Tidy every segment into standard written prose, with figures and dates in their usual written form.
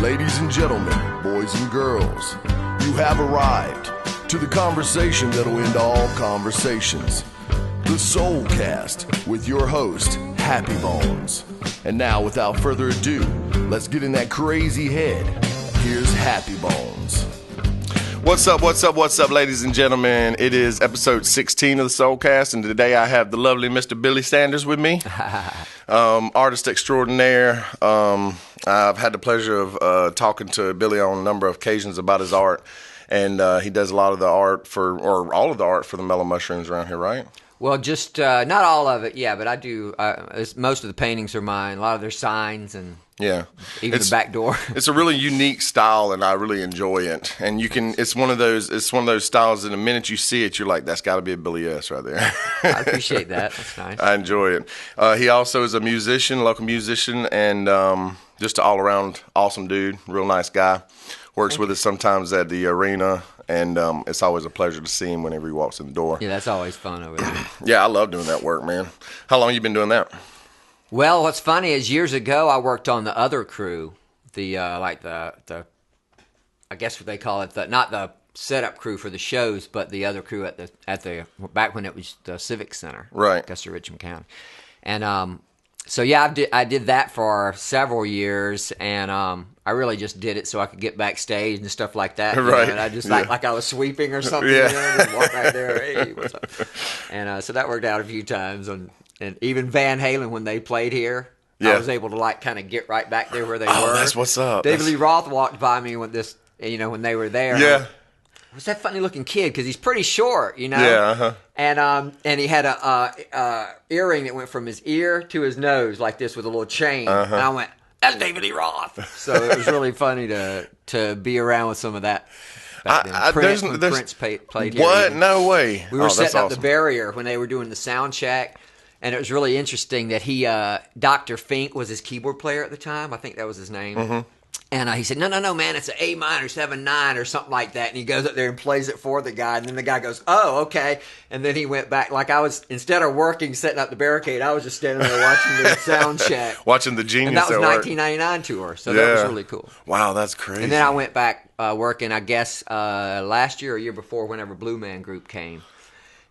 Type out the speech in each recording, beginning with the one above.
Ladies and gentlemen, boys and girls, you have arrived to the conversation that'll end all conversations. The Soulcast with your host, Happy Bones. And now, without further ado, let's get in that crazy head. Here's Happy Bones. What's up, ladies and gentlemen? It is episode 16 of the Soulcast, and today I have the lovely Mr. Billy Sanders with me, artist extraordinaire. I've had the pleasure of talking to Billy on a number of occasions about his art, and he does a lot of the art or all of the art for the Mellow Mushrooms around here, right? Well, just not all of it, yeah, but I do. Most of the paintings are mine. A lot of their signs and even the back door. It's a really unique style, and I really enjoy it. And you can. It's one of those styles that the minute you see it, you're like, that's got to be a Billy S. right there. I appreciate that. That's nice. I enjoy it. He also is a musician, local musician, and just an all around awesome dude. Real nice guy. Works with us sometimes at the arena. And it's always a pleasure to see him whenever he walks in the door. Yeah, that's always fun over there. Yeah, I love doing that work, man. How long have you been doing that? Well, what's funny is years ago I worked on the other crew, the I guess what they call it, not the setup crew for the shows, but the other crew at the back when it was the Civic Center, right? Augusta, Richmond County, and so yeah, I did that for several years, and I really just did it so I could get backstage and stuff like that. Right. And I just like I was sweeping or something. Yeah. Just walk right there. Hey, what's up? And so that worked out a few times. And even Van Halen, when they played here, I was able to kind of get right back there where they were. Oh, that's what's up. David Lee Roth walked by me when they were there. Yeah. What's that funny looking kid? Because he's pretty short, Yeah. Uh-huh. And he had a earring that went from his ear to his nose like this with a little chain. Uh-huh. And I went, that's David Lee Roth. So it was really funny to be around with some of that. Prince played here. What? No way. We were setting up the barrier when they were doing the sound check. And it was really interesting that Dr. Fink was his keyboard player at the time. I think that was his name. Mm-hmm. And he said, no, man, it's an A minor 7/9 or something like that. And he goes up there and plays it for the guy. And then the guy goes, oh, okay. And then he went back. Instead of working, setting up the barricade, I was just standing there watching the sound check. Watching the genius. And that was 1999 tour. So that was really cool. Wow, that's crazy. And then I went back working, I guess, last year or year before, whenever Blue Man Group came.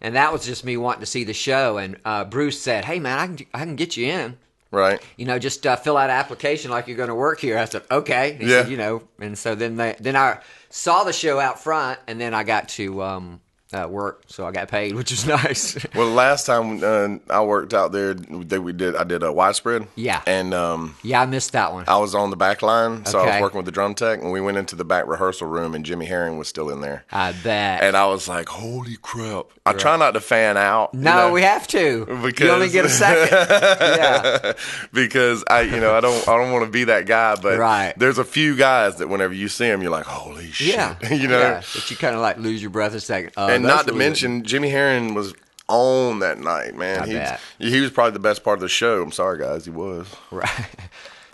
And that was just me wanting to see the show. And Bruce said, hey, man, I can get you in. Right. Just fill out an application like you're going to work here. I said, okay. He said, and so then I saw the show out front, and then I got to work, so I got paid, which is nice. Well, last time I worked out there, I did a widespread. Yeah. And I missed that one. I was on the back line, so I was working with the drum tech, and we went into the back rehearsal room, and Jimmy Herring was still in there. I bet. And I was like, holy crap. I try not to fan out. No, we have to. Because you only get a second. Yeah. Because I don't want to be that guy, but there's a few guys that whenever you see them, you're like, holy shit. Yeah. Yeah, but you kind of lose your breath a second. And not to mention, Jimmy Herring was on that night, man. He was probably the best part of the show. I'm sorry, guys, he was. Right.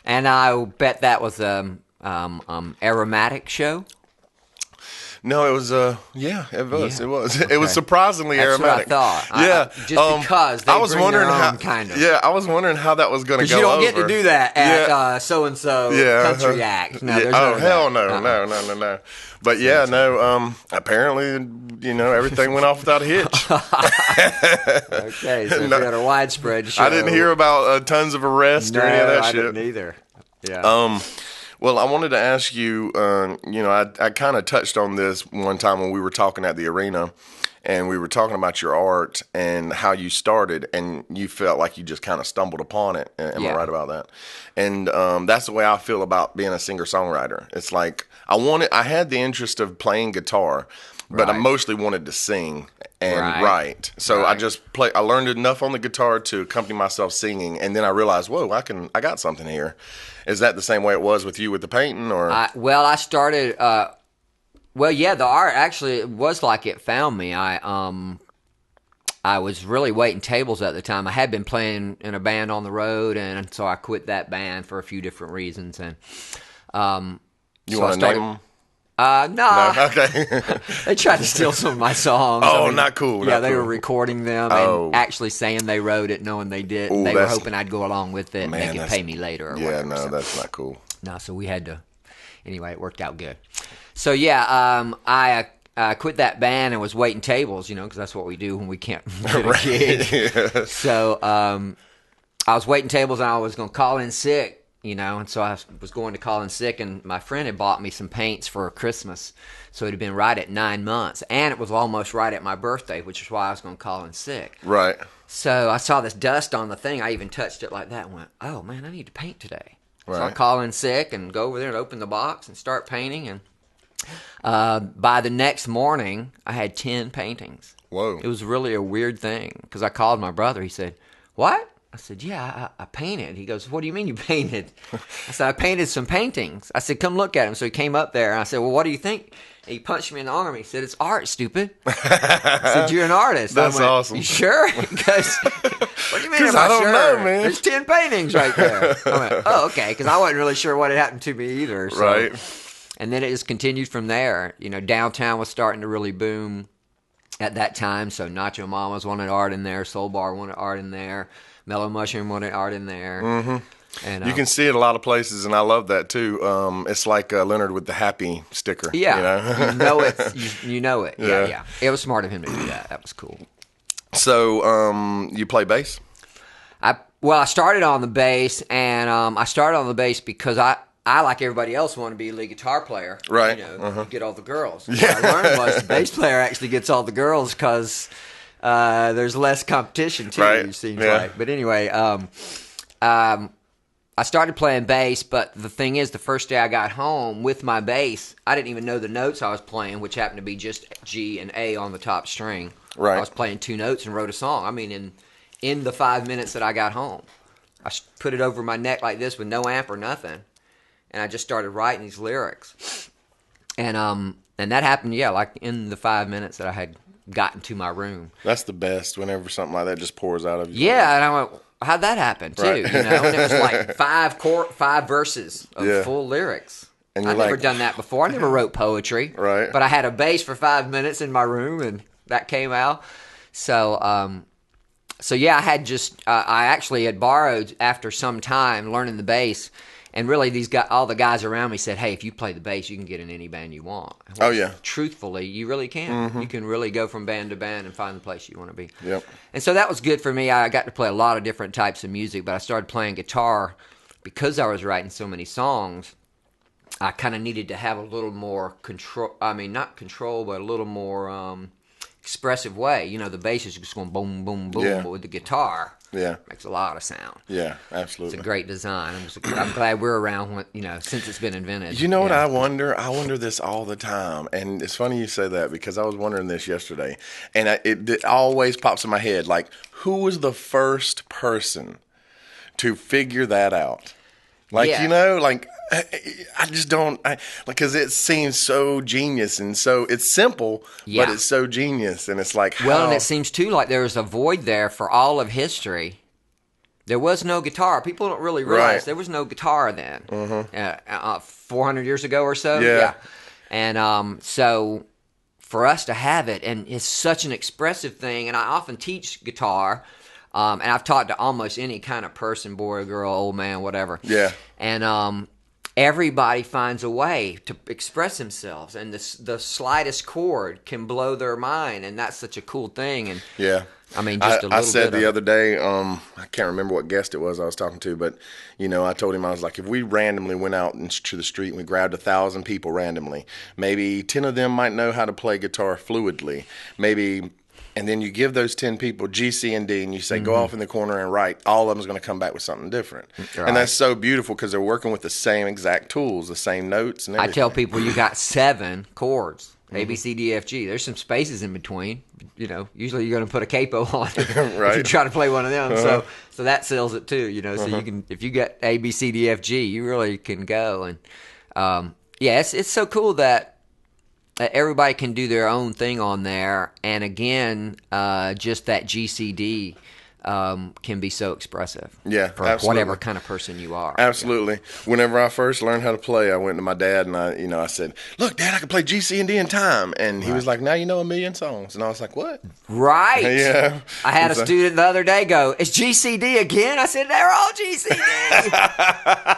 And I bet that was aromatic show. No, it was. It was. It was. Okay. It was surprisingly aromatic. That's what I thought. Yeah, just because they bring their own kind of. Yeah, I was wondering how that was going to go. Because you don't get to do that at so and so country act. No, there's hell no, no. But apparently, everything went off without a hitch. Okay, so we had a widespread show. I didn't hear about tons of arrests or any of that shit. I didn't either. Yeah. Well, I wanted to ask you, I kind of touched on this one time when we were talking at the arena, and we were talking about your art and how you started, and you felt like you just kind of stumbled upon it. Am I right about that? And that's the way I feel about being a singer-songwriter. It's like I had the interest of playing guitar, but I mostly wanted to sing and write. So I learned enough on the guitar to accompany myself singing, and then I realized, whoa, I got something here. Is that the same way it was with you with the painting, or? I started. The art actually was like it found me. I was really waiting tables at the time. I had been playing in a band on the road, and so I quit that band for a few different reasons. And you want to name them? No. Okay. They tried to steal some of my songs. Oh, not cool. Yeah, they were recording them and actually saying they wrote it, knowing they did. They were hoping I'd go along with it and they could pay me later or whatever. Yeah, no, that's not cool. No, so we had to anyway, it worked out good. So yeah, I quit that band and was waiting tables, because that's what we do when we can't get a gig. Yeah. So I was waiting tables and I was going to call in sick, and so I was going to call in sick, and my friend had bought me some paints for Christmas. So it had been right at 9 months, and it was almost right at my birthday, which is why I was going to call in sick. Right. So I saw this dust on the thing. I even touched it like that and went, oh, man, I need to paint today. Right. So I call in sick and go over there and open the box and start painting. And by the next morning, I had 10 paintings. Whoa. It was really a weird thing because I called my brother. He said, what? I said, yeah, I painted. He goes, what do you mean you painted? I said, I painted some paintings. I said, come look at them. So he came up there, and I said, well, what do you think? And he punched me in the arm. He said, it's art, stupid. I said, you're an artist. That's awesome. You sure? Because, what do you mean am I don't sure? know, man. There's 10 paintings right there. I went, oh, okay, because I wasn't really sure what had happened to me either. So. Right. And then it just continued from there. Downtown was starting to really boom at that time. So Nacho Mamas wanted art in there. Soul Bar wanted art in there. Mellow Mushroom wanted art in there. Mm-hmm. And you can see it a lot of places, and I love that too. It's like Leonard with the happy sticker. Yeah, you know it. Yeah. It was smart of him to do that. That was cool. So you play bass? I started on the bass, and I started on the bass because I like everybody else want to be a lead guitar player. Right. Get all the girls. What I learned was the bass player actually gets all the girls because there's less competition too. Right. It seems Yeah. like. But anyway, I started playing bass, but the thing is, the first day I got home with my bass, I didn't even know the notes I was playing, which happened to be just G and A on the top string. Right. I was playing 2 notes and wrote a song. I mean, in the 5 minutes that I got home, I put it over my neck like this with no amp or nothing, and I just started writing these lyrics. And that happened, like in the 5 minutes that I had gotten to my room. That's the best. Whenever something like that just pours out of you. Yeah, and I went, how'd that happen too? Right. And it was like 5 verses of full lyrics. And I've never done that before. I never wrote poetry. Right. But I had a bass for 5 minutes in my room, and that came out. So, I had I actually had borrowed after some time learning the bass. And really, all the guys around me said, hey, if you play the bass, you can get in any band you want. Oh, yeah. Truthfully, you really can. Mm-hmm. You can really go from band to band and find the place you want to be. Yep. And so that was good for me. I got to play a lot of different types of music, but I started playing guitar because I was writing so many songs. I kind of needed to have a little more control. I mean, not control, but a little more expressive way. The bass is just going boom, boom, boom. Yeah. But with the guitar, makes a lot of sound. Yeah, absolutely. It's a great design. I'm glad we're around since it's been invented. You know what I wonder? I wonder this all the time. And it's funny you say that because I was wondering this yesterday. And it always pops in my head. Like, who was the first person to figure that out? Like, I just don't, because it seems so genius and so, it's simple, but it's so genius. And it's like, well, and it seems too like there was a void there for all of history. There was no guitar. People don't really realize there was no guitar then. 400 years ago or so. Yeah. And so for us to have it, and it's such an expressive thing, and I often teach guitar, and I've talked to almost any kind of person, boy, girl, old man, whatever. Yeah. And everybody finds a way to express themselves, and the slightest chord can blow their mind, and that's such a cool thing. And I mean, just a little bit. I said the other day, I can't remember what guest it was I was talking to, but I told him, I was like, if we randomly went out into the street and we grabbed 1,000 people randomly, maybe 10 of them might know how to play guitar fluidly, maybe. And then you give those 10 people G, C, and D, and you say, go off in the corner and write. All of them is going to come back with something different. Right. And that's so beautiful because they're working with the same exact tools, the same notes and everything. I tell people you got 7 chords, A, B, C, D, F, G. There's some spaces in between. Usually you're going to put a capo on it if you try to play one of them. So that sells it too, So you can, if you get A, B, C, D, F, G, you really can go. And it's so cool that everybody can do their own thing on there, and again, just that GCD can be so expressive. Yeah, for absolutely. whatever kind of person you are. Absolutely. Yeah. Whenever I first learned how to play, I went to my dad and I said, "Look, Dad, I can play G, C, and D in time." And he was like, "Now you know a million songs." And I was like, "What?" Right. Yeah. I had a student the other day go, "It's GCD again?" I said, "They're all GCD.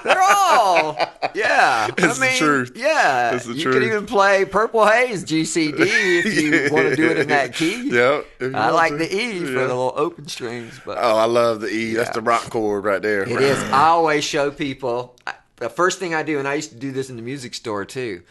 They're all." Yeah. It's the truth. Yeah. It's the you truth. can even play Purple Haze GCD if you want to do it in that key. Yeah. I like the E for the little open strings. But oh, I love the E. That's the rock chord right there. It is. I always show people, the first thing I do, and I used to do this in the music store too,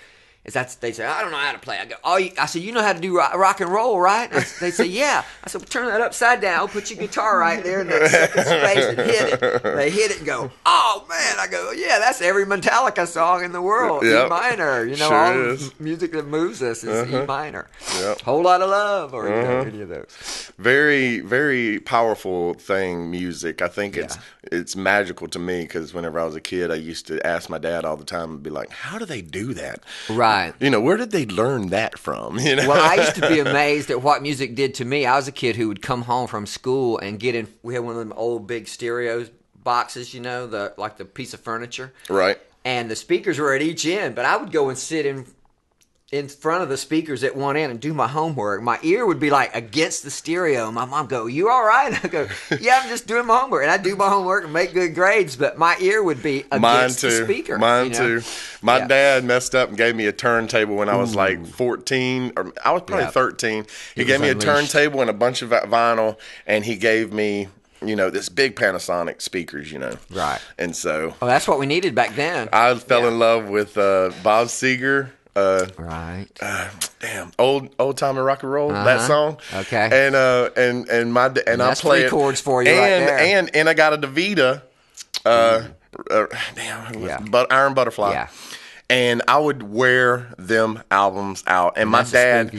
is they say, "I don't know how to play." I go, I said, "You know how to do rock and roll, right?" They say, "Yeah." I said, "Well, turn that upside down. Put your guitar right there in that second space and hit it." They hit it and go, "Oh man!" I go, "Yeah, that's every Metallica song in the world. Yep. E minor. You know, Sure all is. the music that moves us is E minor. Yep. Whole Lot of Love, or any of those. Very, very powerful thing, music. I think it's magical to me because whenever I was a kid, I used to ask my dad all the time and be like, "How do they do that?" Right. You know, where did they learn that from? You know? Well, I used to be amazed at what music did to me. I was a kid who would come home from school and get in. We had one of them old big stereo boxes, you know, like the piece of furniture. Right. And the speakers were at each end, but I would go and sit in front of the speakers at one end and do my homework. My ear would be like against the stereo. My mom go, "You all right?" I go, "Yeah, I'm just doing my homework." And I do my homework and make good grades, but my ear would be against the speaker. Mine too. My dad messed up and gave me a turntable when I was like 14, or I was probably 13. He gave me a turntable and a bunch of vinyl, and he gave me, you know, this big Panasonic speakers, you know. Right. And so. Oh, that's what we needed back then. I fell in love with Bob Seger. Right. Damn, old time and rock and roll. That song. Okay. And I that's play 3 chords for you right there. And I got a DeVita. Iron Butterfly. Yeah. And I would wear them albums out, and my dad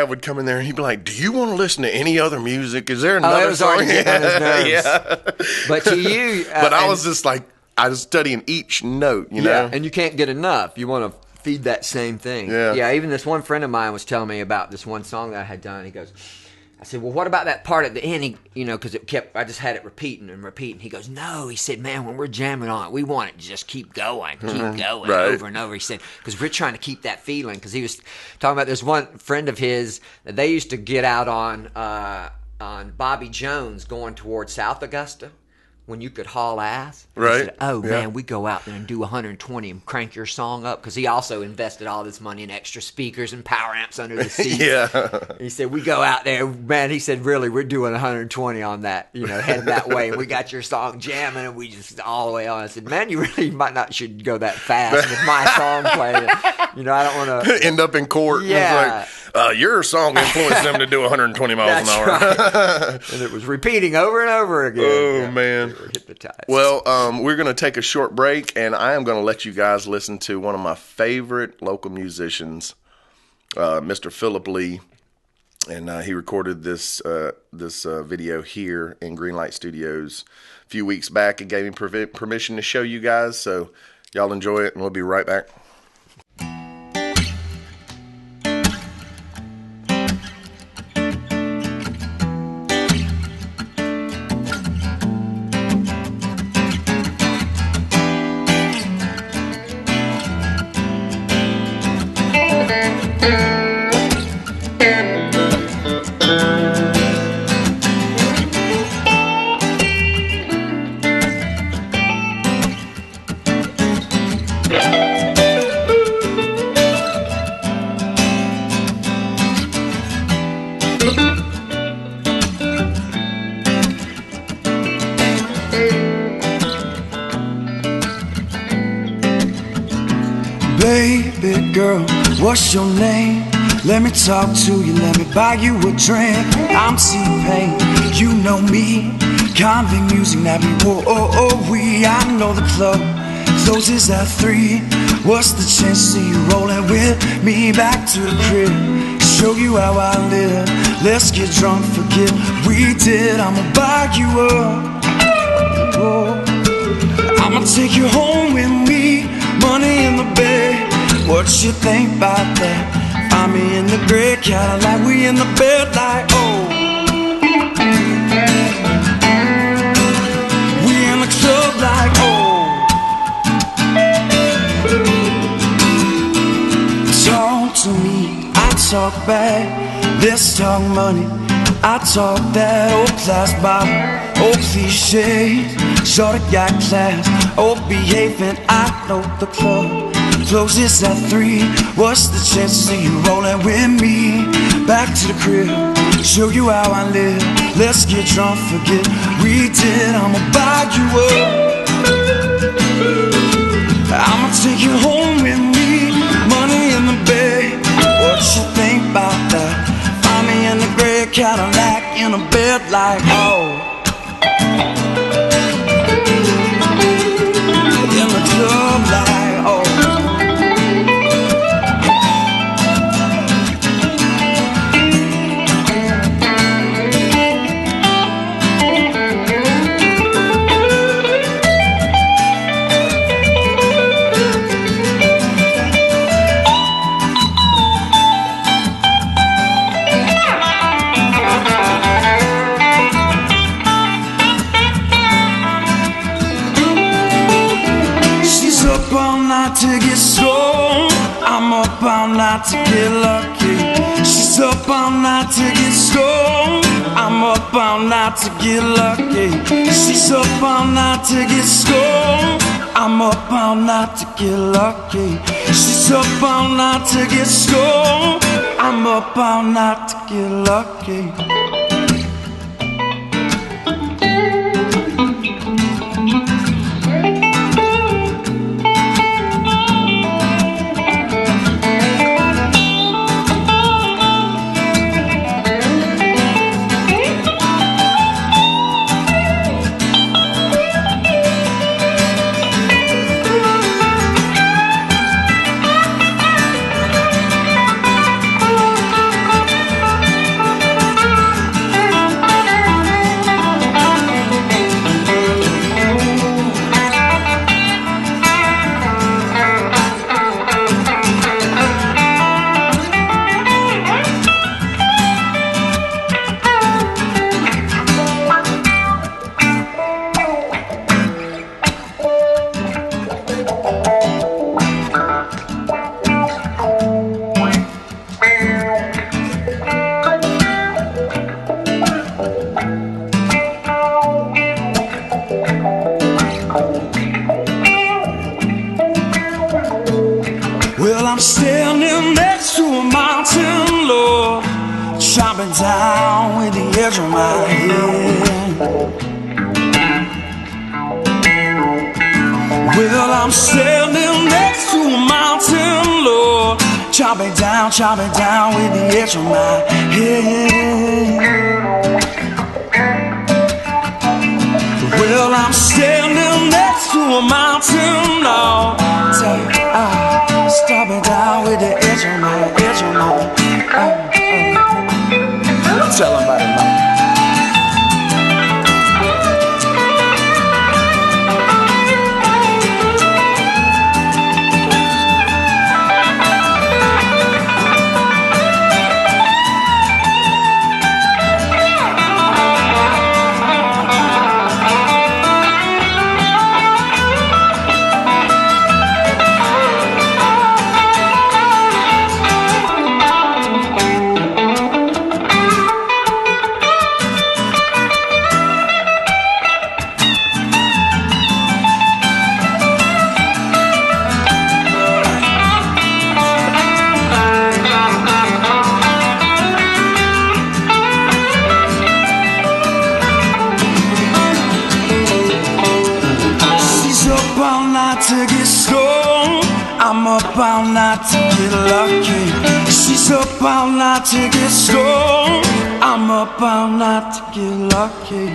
would come in there and he'd be like, "Do you want to listen to any other music? Is there another it was song?" already getting on his nerves. Yeah. But to you, but I was just like, I was studying each note, you know. And you can't get enough. You want to feed that same thing. Yeah. Even this one friend of mine was telling me about this one song that I had done. He goes, I said, "Well, what about that part at the end?" Because I just had it repeating and repeating. He goes, "No," he said, "man, when we're jamming on it, we want it to just keep going right. over and over." He said, "Because we're trying to keep that feeling." Because he was talking about this one friend of his that they used to get out on Bobby Jones going towards South Augusta, when you could haul ass. Right. He said, "Oh, man, we go out there and do 120 and crank your song up." Because he also invested all this money in extra speakers and power amps under the seats. Yeah. He said, "We go out there, man," he said, "really, we're doing 120 on that, heading that way. And we got your song jamming and we just all the way on." I said, "Man, you really might not should go that fast with my song playing. I don't want to end up in court. Yeah. It's like, your song influenced them to do 120 miles an hour. Right. And it was repeating over and over again. Oh, man. We were hypnotized. Well, we're going to take a short break, and I am going to let you guys listen to one of my favorite local musicians, Mr. Philip Lee. And he recorded this video here in Greenlight Studios a few weeks back and gave me permission to show you guys. So y'all enjoy it, and we'll be right back. Baby girl, what's your name? Let me talk to you, let me buy you a drink. I'm T-Pain, you know me. Convict music, now be we. I know the club closes at 3. What's the chance of you rolling with me back to the crib? Show you how I live. Let's get drunk, forget we did. I'ma buy you up. Oh. I'ma take you home with me. Money in the bed. What you think about that? Find me in the gray Cadillac. We in the bed like, oh. talk back, let's talk money. I talk that old class bottle, old cliches. Shorty got class, old behaving. I know the club closes at 3. What's the chances of you rolling with me? Back to the crib, show you how I live. Let's get drunk, forget we did. I'ma buy you up, I'ma take you home with me. Money in the bed, what you think about that? Find me in the gray Cadillac, in a bed like, oh, in the club like, oh. To get stoned, I'm up all night to get lucky. She's up all night to get stoned, I'm up all night to get lucky. She's up all night to get stoned, I'm up all night to get lucky. She's up all night to get stoned, I'm up all night to get lucky. Well, I'm standing next to a mountain, Lord, chopping down with the edge of my head. Well, I'm standing next to a mountain, Lord, chopping down with the edge of my head. Well, I'm standing next to a mountain, Lord, stopping down with the edge on my, Tell them about it, man. To get stoned, I'm up all night to get lucky. She's up all night to get stoned, I'm up all night to get lucky.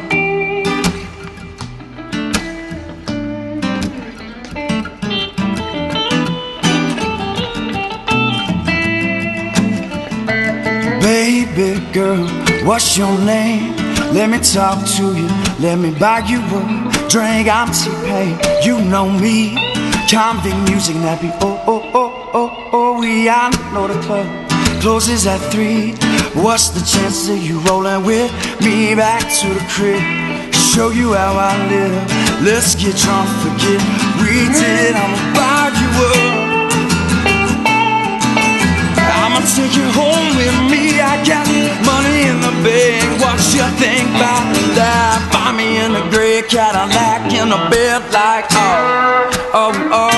Baby girl, what's your name? Let me talk to you, let me buy you a drink. I'm T-Pain, you know me. Convict music nappy, oh, we all know the club closes at 3. What's the chances of you rolling with me? Back to the crib, show you how I live. Let's get drunk, forget we did. I'ma buy you up, I'ma I'll take you home with me. I got money in the bank. What you think about that? Find me in a gray Cadillac in a bed like oh, oh, oh.